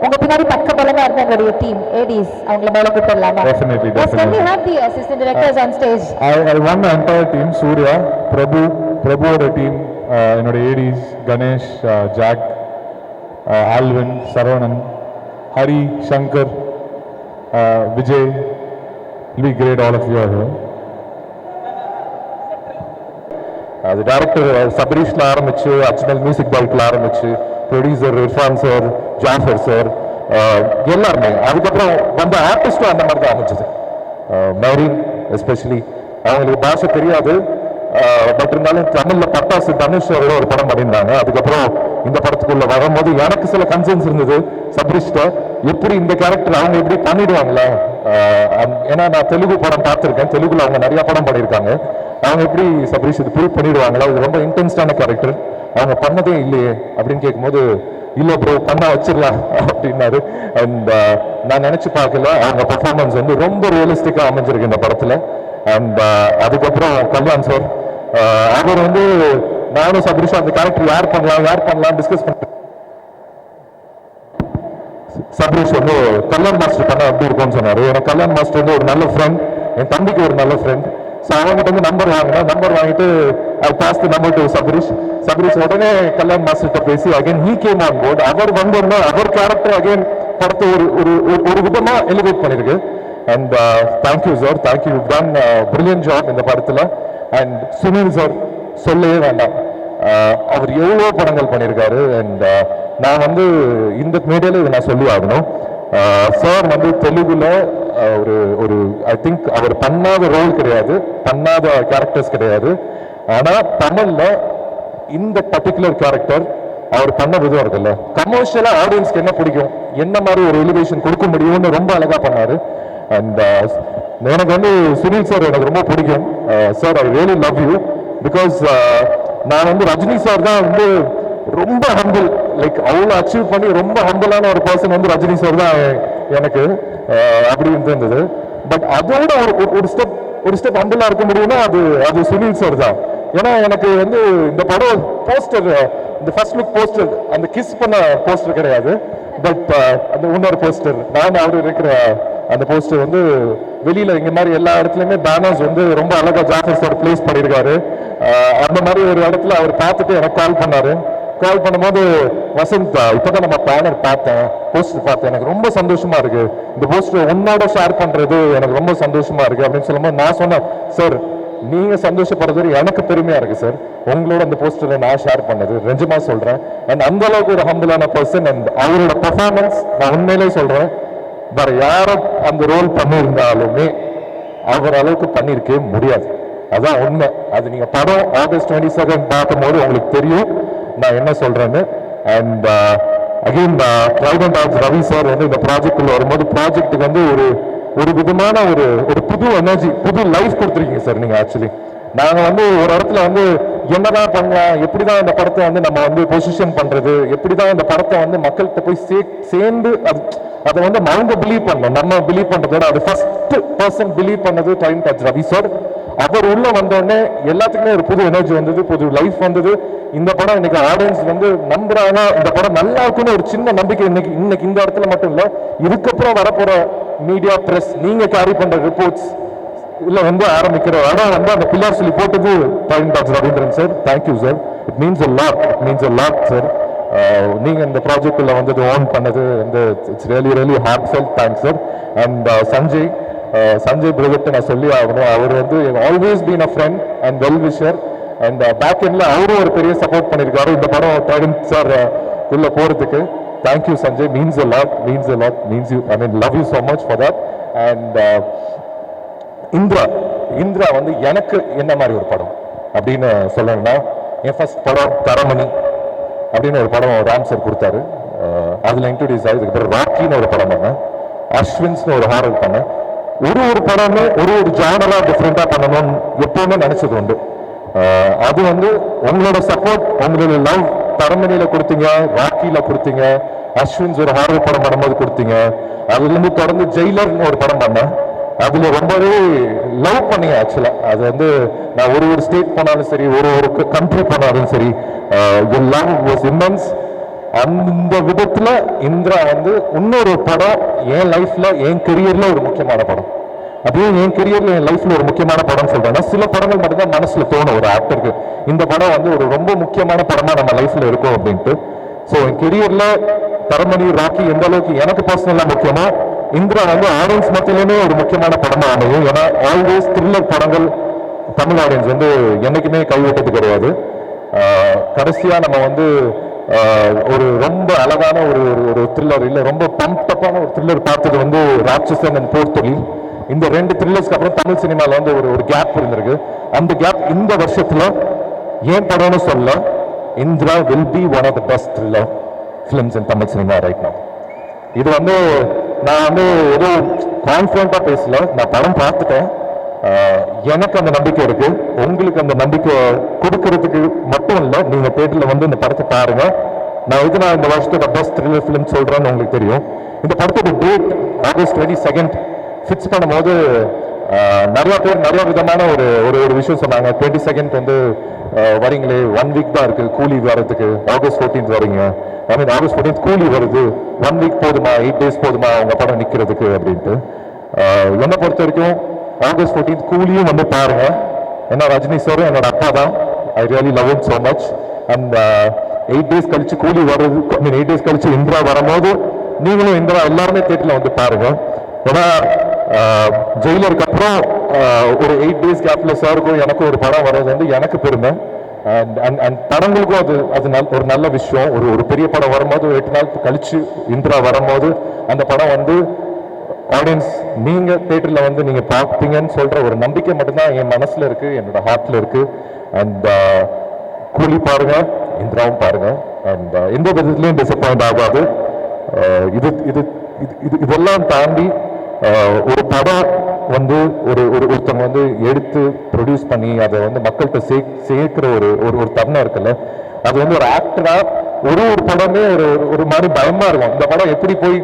உங்க பின்னாடி பக்கபலமா இருந்த எங்களுடைய டீம் ஏடிஸ் அவங்கள மேல கூப்பிடலாமா? Definitely. Can we have the assistant directors on stage? I want the entire team, Surya, Prabhu, பிரபுவோட டீம், என்னோட ADs Ganesh, Jack, Alvin, Saravanan, Hari, Shankar, Vijay, will be great, all of you are here. அது டைரக்டர் சபரீஷ்ல ஆரம்பிச்சு, அர்ஜுனல் music டைரக்டர்ல ஆரம்பிச்சு, producer Irfan sir, Jafar sir, எல்லாருமே. அதுக்கப்புறம் வந்த ஆர்டிஸ்டும் அந்த மாதிரி தான் அமைச்சது. மேரின் எஸ்பெஷலி, அவங்களுக்கு பாஷை தெரியாது, பட் இருந்தாலும் தமிழ்ல பட்டாசு தனுஷோட ஒரு படம் பண்ணியிருந்தாங்க. அதுக்கப்புறம் இந்த படத்துக்குள்ள வரும்போது எனக்கு சில கன்சர்ன்ஸ் இருந்தது சபரீஷ்ட, எப்படி இந்த கேரக்டர் அவங்க எப்படி பண்ணிடுவாங்களா, ஏன்னா நான் தெலுங்கு படம் பார்த்துருக்கேன், தெலுங்குல அவங்க நிறைய படம் பண்ணியிருக்காங்க, அவங்க எப்படி சபரீஷ் இது ப்ரூவ் பண்ணிடுவாங்களா, இது ரொம்ப இன்டென்ஸ்டான கேரக்டர், அவங்க பண்ணதே இல்லையே அப்படின்னு கேட்கும்போது, இல்லை ப்ரோ பண்ண வச்சிடலாம் அப்படின்னாரு. அண்ட் நான் நினைச்சு பார்க்கல, அவங்க பர்ஃபார்மன்ஸ் வந்து ரொம்ப ரியலிஸ்டிக்கா அமைஞ்சிருக்கு இந்த படத்துல. அண்ட் அதுக்கப்புறம் கல்யாண் சார், அவர் வந்து நானும் சபரீஷ் அந்த கேரக்டர் யார் பண்ணலாம் டிஸ்கஸ் பண்ண, சபரீஷ் வந்து கல்யாண் மாஸ்டர் பண்ண அப்படி இருக்கும்னு சொன்னாரு. எனக்கு கல்யாண் மாஸ்டர் வந்து ஒரு நல்ல ஃப்ரெண்ட், என் தம்பிக்கு ஒரு நல்ல ஃப்ரெண்ட். ஸோ அவங்ககிட்ட வந்து நம்பர் வாங்கிட்டு I pass the number to Sabareesh உடனே கல்யாண் மாஸ்டர்கிட்ட பேசி again he came on board. அவர் வந்தோம்னா அவர் கேரக்டர் அகைன் படத்தை ஒரு விதமா எலிவேட் பண்ணிருக்கு. And thank you sir, thank you, done brilliant job இந்த படத்துல. அண்ட் சுனில் சார் சொல்லவே வேண்டாம், அவர் எவ்வளோ படங்கள் பண்ணியிருக்காரு. அண்ட் நான் வந்து இந்த மேடையில் இதை நான் சொல்லி ஆகணும், சார் வந்து தெலுங்குல ஒரு ஐ திங்க் அவர் பண்ணாத ரோல் கிடையாது, பண்ணாத கேரக்டர்ஸ் கிடையாது. ஆனா தமிழ்ல இந்த பர்டிகுலர் கேரக்டர் அவர் பண்ண விதம் இருக்குல்ல, கமர்ஷியலா ஆடியன்ஸ்க்கு என்ன பிடிக்கும், என்ன மாதிரி ஒரு எலிவேஷன் கொடுக்க முடியும்னு ரொம்ப அழகா பண்ணாரு. அண்ட் எனக்கு வந்து சுனில் சார் எனக்கு ரொம்ப பிடிக்கும். Sir I really love you, because நான் வந்து ரஜினி சார் தான் வந்து ரொம்ப ஹம்பிள், லைக் அவ்வளோ அச்சீவ் பண்ணி ரொம்ப ஹம்பிளான ஒரு பர்சன் வந்து ரஜினி சார் தான் எனக்கு அப்படி இருந்தது. பட் அதோட ஒரு ஸ்டெப் ஹம்பிளா இருக்க முடியும்னா அது சுனில் சார் தான். ஏன்னா எனக்கு வந்து இந்த படம் போஸ்டர், இந்த ஃபர்ஸ்ட் லுக் போஸ்டர், அந்த கிஸ் பண்ண போஸ்டர் கிடையாது, பட் அந்த இன்னொரு போஸ்டர் நான் அவர் இருக்கிற அந்த போஸ்டர் வந்து வெளியில இங்க மாதிரி எல்லா இடத்துலயுமே பேனர்ஸ் வந்து ரொம்ப அழகா ஜாஃபர் சார் பிளேஸ் பண்ணியிருக்காரு. அந்த மாதிரி ஒரு இடத்துல அவர் பார்த்துட்டு எனக்கு கால் பண்ணாரு. கால் பண்ணும்போது, வசந்த் இப்பதான் நம்ம பேனர் பார்த்தேன், போஸ்டர் பார்த்தேன், எனக்கு ரொம்ப சந்தோஷமா இருக்கு, இந்த போஸ்டர் உன்னோட ஷேர் பண்றது எனக்கு ரொம்ப சந்தோஷமா இருக்கு அப்படின்னு சொல்லும்போது நான் சொன்னேன், சார் நீங்க சந்தோஷப்படுறது எனக்கு பெருமையா இருக்கு சார், உங்களோட அந்த போஸ்டரை நான் ஷேர் பண்ணது நிஜமா சொல்றேன். அண்ட் அந்த அளவுக்கு ஒரு ஹம்பிளான பர்சன். அண்ட் அவரோட பெர்ஃபார்மன்ஸ் நான் உண்மையிலே சொல்றேன், வேற யாரும் அந்த ரோல் பண்ணியிருந்தாலுமே அவர் அளவுக்கு பண்ணியிருக்கவே முடியாது. அதான் உண்மை. அது நீங்க படம் ஆகஸ்ட் 22 பார்க்கும்போது உங்களுக்கு தெரியும் நான் என்ன சொல்றேன்னு. And again Trident arts Ravi sir வந்து இந்த ப்ராஜெக்ட் வரும்போது ப்ராஜெக்ட்டுக்கு வந்து ஒரு விதமான ஒரு புது எனர்ஜி, புது லைஃப் கொடுத்துருக்கீங்க சார் நீங்க. ஆக்சுவலி நாங்கள் வந்து ஒரு இடத்துல வந்து என்னதான் பண்ணலாம், எப்படிதான் இந்த படத்தை வந்து நம்ம வந்து பொசிஷன் பண்றது, எப்படிதான் இந்த படத்தை வந்து மக்கள்கிட்ட போய் சேர்ந்து அதை வந்து அவங்க பிலீவ் பண்ணணும், நம்ம பிலீவ் பண்றதோட அது ஃபர்ஸ்ட் பர்சன் பிலீவ் பண்ணது ட்ரைடன்ட் ஆர்ட்ஸ் ரவி சார். அவர் உள்ள வந்தோடனே எல்லாத்துக்குமே ஒரு புது எனர்ஜி வந்தது, புது லைஃப் வந்தது. இந்த படம் இன்னைக்கு ஆடியன்ஸ் வந்து நம்புறாங்க, இந்த படம் நல்லா இருக்குன்னு ஒரு சின்ன நம்பிக்கை இன்னைக்கு இந்த இடத்துல மட்டும் இல்ல, இதுக்கப்புறம் வரப்போற மீடியா பிரஸ் நீங்க கேரி பண்ற ரிப்போர்ட்ஸ் இல்ல வந்து ஆரம்பிக்கிற இடம் வந்து அந்த பில்லர் சொல்லி போட்டது Trident Arts Raveendran sir. Thank you sir, it means a lot sir. நீங்க இந்த ப்ராஜெக்ட்ல வந்து ஓன் பண்ணது வந்து it's really heartfelt thanks sir. And Sanjay பிரதர்ட்ட நான் சொல்லி ஆகணும், அவர் வந்து always been a friend and well wisher. And back எண்ட்ல அவரும் ஒரு பெரிய சப்போர்ட் பண்ணியிருக்காரு இந்த படம் ட்ரைடன்ட் சார் உள்ள போறதுக்கு. Thank you Sanjay, means a lot, means you, I mean love you so much for that. And Indira வந்து எனக்கு என்ன மாதிரி ஒரு படம் அப்படின்னு சொல்லணும்னா, என் ஃபர்ஸ்ட் படம் தரமணி அப்படின்னு ஒரு படம் ராம் சார் கொடுத்தாரு, அதுல இன்ட்ரோடியூஸ் ஆகி அதுக்கப்புறம் ராக்கின்னு ஒரு படம் பண்ணேன், அஸ்வின்ஸ்னு ஒரு ஹாரர் பண்ணேன். ஒரு படமே ஒரு ஜானரா டிஃப்ரெண்டா பண்ணணும்னு எப்பவுமே நினைச்சது உண்டு. அது வந்து உங்களோட சப்போர்ட், உங்களோட லவ் தரமணியில கொடுத்தீங்க, ராக்கியில கொடுத்தீங்க, அஸ்வின்ஸ் ஒரு ஹாரர் படம் பண்ணும்போது கொடுத்தீங்க. அதுல இருந்து தொடர்ந்து ஜெயிலர்னு ஒரு படம் பண்ணேன், அதுல ரொம்பவே லவ் பண்ணீங்க. ஆக்சுவலா அது வந்து நான் ஒரு ஸ்டேட் போனாலும் சரி, ஒரு கண்ட்ரி போனாலும் சரி, லவ் வாஸ் இம்மன்ஸ். அந்த விதத்துல இந்திரா வந்து இன்னொரு படம் என் லைஃப்ல, என் கெரியர்ல ஒரு முக்கியமான படம். அப்படியே என் கெரியர்ல என் லைஃப்ல ஒரு முக்கியமான படம் சொல்றேன்னா சில படங்கள் மட்டும்தான் மனசுல தோணும் ஒரு ஆக்டருக்கு இந்த படம் வந்து ஒரு ரொம்ப முக்கியமான படமா நம்ம லைஃப்ல இருக்கும் அப்படின்ட்டு. ஸோ என் கெரியர்ல தரமணி ராக்கி எந்த அளவுக்கு எனக்கு பர்சனலா முக்கியமா இந்திரா வந்து ஆடியன்ஸ் மத்தியிலுமே ஒரு முக்கியமான படமா அமையும். ஏன்னா ஆல்வேஸ் த்ரில்லர் படங்கள் தமிழ் ஆடியன்ஸ் வந்து என்னைக்குமே கைவிட்டது கிடையாது. கடைசியா நம்ம வந்து ஒரு ரொம்ப அழகான ஒரு த்ரில்லர் இல்லை ரொம்ப பம்ப்டப்பான ஒரு த்ரில்லர் பார்த்தது வந்து ராட்சசன் அண்ட் போர்த்தொழில். இந்த 2 த்ரில்லர்ஸ்க்கு அப்புறம் தமிழ் சினிமாவில் வந்து ஒரு கேப் இருந்திருக்கு. அந்த கேப் இந்த வருஷத்துல ஏன் படம்னு சொல்ல Indira will be one of the best thriller films in Tamil cinema right now. இது வந்து நான் வந்து ஏதோ கான்ஃபிடண்டா பேசல, நான் படம் பார்த்துட்டேன். எனக்கு அந்த நம்பிக்கை இருக்கு, உங்களுக்கு அந்த நம்பிக்கை கொடுக்கறதுக்கு மட்டும் இல்லை, நீங்க தேட்டர்ல வந்து இந்த படத்தை பாருங்க. நான் இந்த வருஷத்தோட பெஸ்ட் த்ரில்லர் ஃபிலிம் சொல்றேன்னு உங்களுக்கு தெரியும். இந்த படத்தோட டேட் ஆகஸ்ட் 22 ஃபிக்ஸ் பண்ணும்போது நிறைய பேர் நிறைய விதமான ஒரு விஷயம் சொன்னாங்க. 22 வந்து வரீங்களே 1 வீக் தான் இருக்கு கூலி வரதுக்கு, ஆகஸ்ட் 14 வரீங்க, ஐ மீன் ஆகஸ்ட் 14 கூலி வருது, 1 வீக் போதுமா, 8 டேஸ் போதுமா உங்க படம் நிக்கிறதுக்கு அப்படின்ட்டு. என்னை பொறுத்த வரைக்கும் ஆகஸ்ட் 14 கூலியும் வந்து பாருங்க. ஏன்னா ரஜினி சாரும் என்னோட அப்பா தான், I really love it so much. And 8 days கழிச்சு கூலி வர்றது, ஐ மீன் 8 டேஸ் கழிச்சு இந்திரா வரும்போது நீங்களும் இந்திரா எல்லாருமே தேட்டர்ல வந்து பாருங்க. ஏன்னா ஜெயிலருக்கு அப்புறம் ஒரு 8 டேஸ் கேப்ல சாருக்கும் எனக்கும் ஒரு படம் வர்றது வந்து எனக்கு பெருமை. அண்ட் படங்களுக்கும் அது ஒரு நல்ல விஷயம். ஒரு பெரிய படம் வரும்போது 8 நாள் கழிச்சு இந்திரா வரும்போது அந்த படம் வந்து ஆடியன்ஸ் நீங்க தியேட்டர்ல வந்து நீங்க பார்ப்பீங்கன்னு சொல்ற ஒரு நம்பிக்கை மட்டும்தான் என் மனசுல இருக்கு, என்னோட ஹார்ட்ல இருக்கு. அண்ட் கூலி பாருங்க, இந்திராவும் பாருங்க. அண்ட் எந்த விதத்துலயும் டிசப்பாயிண்ட் ஆகாது. இதெல்லாம் தாண்டி ஒரு படம் வந்து ஒருத்தவங்க வந்து எடுத்து ப்ரொடியூஸ் பண்ணி அதை வந்து மக்கள்கிட்ட சேர்க்கிற ஒரு தருணம் இருக்குல்ல, அது வந்து ஒரு ஆக்டரா ஒரு படமே ஒரு மாதிரி பயமா இருக்கும். இந்த படம் எப்படி போய்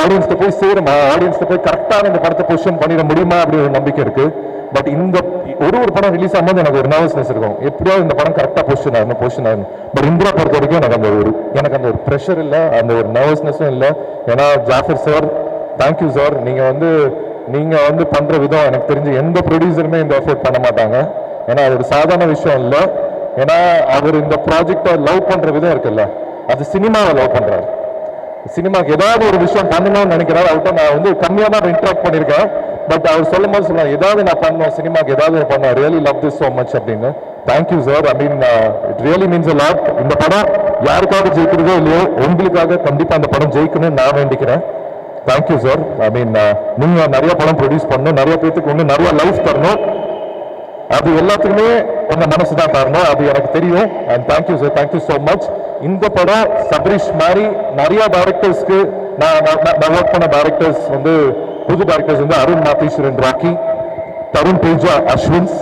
ஆடியன்ஸ்ட போய் சேருமா, ஆடியன்ஸ்ட போய் கரெக்டான இந்த படத்தை பொசிஷன் பண்ணிட முடியுமா அப்படி ஒரு நம்பிக்கை இருக்கு. பட் இந்த ஒரு படம் ரிலீஸ் ஆகும்போது எனக்கு ஒரு நர்வஸ்னஸ் இருக்கும், எப்படியாவது இந்த படம் கரெக்டாக பொசிஷன் ஆகணும். பட் இந்திரா பொறுத்த வரைக்கும் எனக்கு அந்த ஒரு ப்ரெஷர் இல்லை, அந்த ஒரு நர்வஸ்னஸும் இல்லை. ஏன்னா ஜாஃபர் சார், தேங்க்யூ சார், நீங்க வந்து பண்ற விதம் எனக்கு தெரிஞ்சு எந்த ப்ரொடியூசருமே இந்த எஃபோர்ட் பண்ண மாட்டாங்க. ஏன்னா அது ஒரு சாதாரண விஷயம் இல்லை. ஏன்னா அவர் இந்த ப்ராஜெக்டை லவ் பண்ற விதம் இருக்குல்ல, அது சினிமாவை லவ் பண்றாரு. சினிமாக்கு ஏதாவது ஒரு விஷயம் பண்ணணும்னு நினைக்கிறாரு. அவர்கிட்ட நான் வந்து கம்மியாக தான் இன்ட்ராக்ட் பண்ணியிருக்கேன். பட் அவர் சொல்லும் போது சொல்லுவாங்க, ஏதாவது நான் பண்ணணும் சினிமாக்கு, ஏதாவது பண்ணேன், really love this so much அப்படின்னு. Thank you sir. I mean it really means a lot. இந்த படம் யாருக்காக ஜெயிக்கிறதோ இல்லையோ உங்களுக்காக கண்டிப்பா அந்த படம் ஜெயிக்கணும்னு நான் வேண்டிக்கிறேன். Thank you sir. ஐ மீன் நீங்க நிறைய படம் ப்ரொடியூஸ் பண்ணணும், நிறைய பேருக்கு ஒன்று நிறைய லைஃப் தரணும், அது எல்லாத்துக்குமே உங்க மனசு தான் காரணம், அது எனக்கு தெரியும். And thank you sir, thank you so much. இந்த படம் சபரீஷ் மாதிரி நிறைய டைரக்டர்ஸ்க்கு நான் ஒர்க் பண்ண டைரக்டர்ஸ் வந்து புது டைரக்டர்ஸ் வந்து அருண் மாதேஸ்வரன் ராக்கி, தருண் தேஜா அஸ்வின்ஸ்,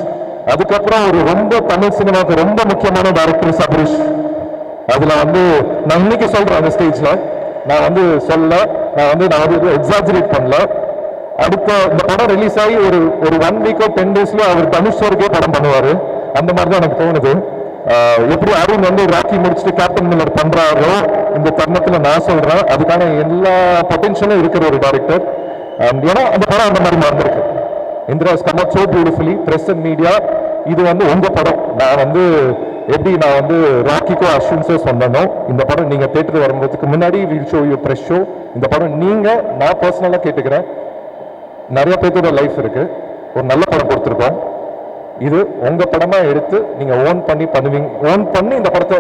அதுக்கப்புறம் ரொம்ப தமிழ் சினிமாவுக்கு ரொம்ப முக்கியமான டைரக்டர் சபரீஷ். அதுல வந்து நான் இன்னைக்கு சொல்றேன் அந்த ஸ்டேஜ்ல, நான் வந்து எக்ஸாஜரேட் பண்ணல. அடுத்த இந்த படம் ரிலீஸ் ஆகி ஒரு 1 வீக்கோ 10 டேஸ்ல அவர் தனுஷ் சாருக்கே படம் பண்ணுவாரு. அந்த மாதிரி தான் எனக்கு தோணுது. எப்படி அருண் வந்து ராக்கி முடிச்சுட்டு கேப்டன் மில்லர் பண்றாரோ இந்த தருணத்துல நான் சொல்றேன், அதுக்கான எல்லா பொட்டன்ஷியலும் இருக்கிற ஒரு டைரக்டர். ஏன்னா அந்த படம் அந்த மாதிரி மறந்துருக்கு. Indira is come out so beautifully. Press and media, இது வந்து உங்க படம். நான் வந்து ராக்கிக்கோ அஸ்வின்ஸோ சொன்னோம், இந்த படம் நீங்க தேட்டருக்கு வரும்போதுக்கு முன்னாடி will show you press show. இந்த படம் நான் பர்சனலா கேட்டுக்கிறேன், நிறைய பேர்த்தோட லைஃப் இருக்கு, ஒரு நல்ல படம் கொடுத்துருக்கோம். இது உங்க படமா எடுத்து நீங்க ஓன் பண்ணி இந்த படத்தை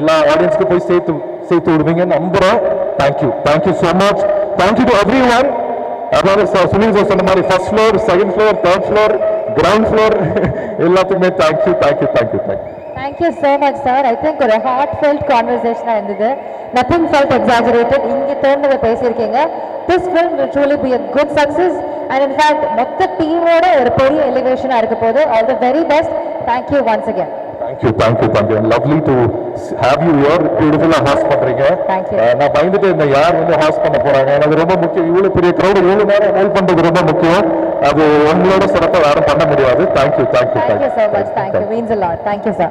எல்லா ஆடியன்ஸ்க்கு போய் சேர்த்து விடுவீங்கன்னு நம்புறேன். Thank you so much. Thank you to every one. அதாவது சுனில் சார் சொன்ன மாதிரி first floor, second floor, third floor, ground floor எல்லாத்துக்குமே thank you. Thank you so much, sir. I think ஒரு heartfelt conversation இருந்தது. Nothing felt exaggerated. இங்கே தோணுதை பேசியிருக்கீங்க. This film will truly be a good success. And in fact, மொத்த டீமோட ஒரு பெரிய எலிவேஷனாக இருக்க போது. All the very best. Thank you once again. Thank you. Lovely to have you here. Beautiful host பண்றீங்க. நான் பயந்துட்டு இந்த யார் வந்து ஹாஸ்ட் பண்ண போறாங்க, எனக்கு ரொம்ப முக்கியம். இவ்வளவு பெரிய கிரௌட் இவ்வளவு நேரம் ஹோல்ட் பண்றது ரொம்ப முக்கியம். அது உங்களோட சிறப்பா யாரும் பண்ண முடியாது. Thank you so much. Thank you. Means a lot. Thank you, sir.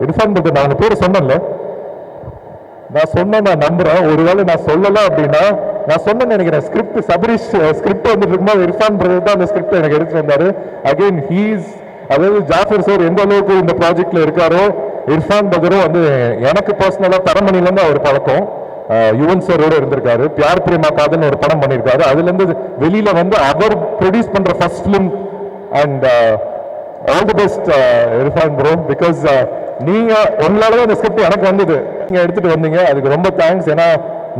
Inform பண்ணது நான் பேர் சொன்னேன்ல, நான் சொன்னேன், நான் நம்புறேன். ஒருவேளை நான் சொல்லல அப்படின்னா, நான் சொன்னேன்னு நினைக்கிறேன், ஸ்கிரிப்ட் சபரீஷ் ஸ்கிரிப்ட் வந்துட்டு இருக்கும்போது இர்ஃபான் பிரதர் தான் அந்த ஸ்கிரிப்ட் எனக்கு எடுத்துட்டு வந்தாரு. அகைன் அதாவது ஜாஃபர் சார் எந்த அளவுக்கு இந்த ப்ராஜெக்ட்ல இருக்காரோ, இர்ஃபான் பிரதரும் வந்து எனக்கு பர்சனலா தரமணிலேருந்து அவர் பழக்கம். யுவன் சாரோட இருந்திருக்காரு. பியார் பிரேமா காதல்னு ஒரு படம் பண்ணியிருக்காரு. அதுல இருந்து வெளியில வந்து அவர் ப்ரொடியூஸ் பண்ற first film. And all the best Irfan bro, because நீங்க உங்களால தான் இந்த ஸ்கிரிப்ட் எனக்கு வந்தது, நீங்க எடுத்துட்டு வந்தீங்க, அதுக்கு ரொம்ப தேங்க்ஸ். ஏன்னா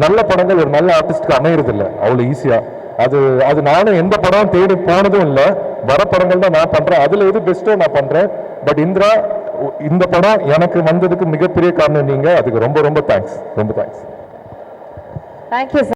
நல்ல படங்கள் ஒரு நல்ல ஆர்டிஸ்ட்க்கு அமையறது இல்லை அவ்வளோ ஈஸியா. அது நானும் எந்த படம் தேடி போனதும் இல்லை, வர படங்கள் தான் நான் பண்றேன், அதுல எது பெஸ்ட்டோ நான் பண்றேன். பட் இந்திரா, இந்த படம் எனக்கு வந்ததுக்கு மிகப்பெரிய காரணம் நீங்க, அதுக்கு ரொம்ப ரொம்ப தேங்க்ஸ், ரொம்ப தேங்க்ஸ். Thank you sir.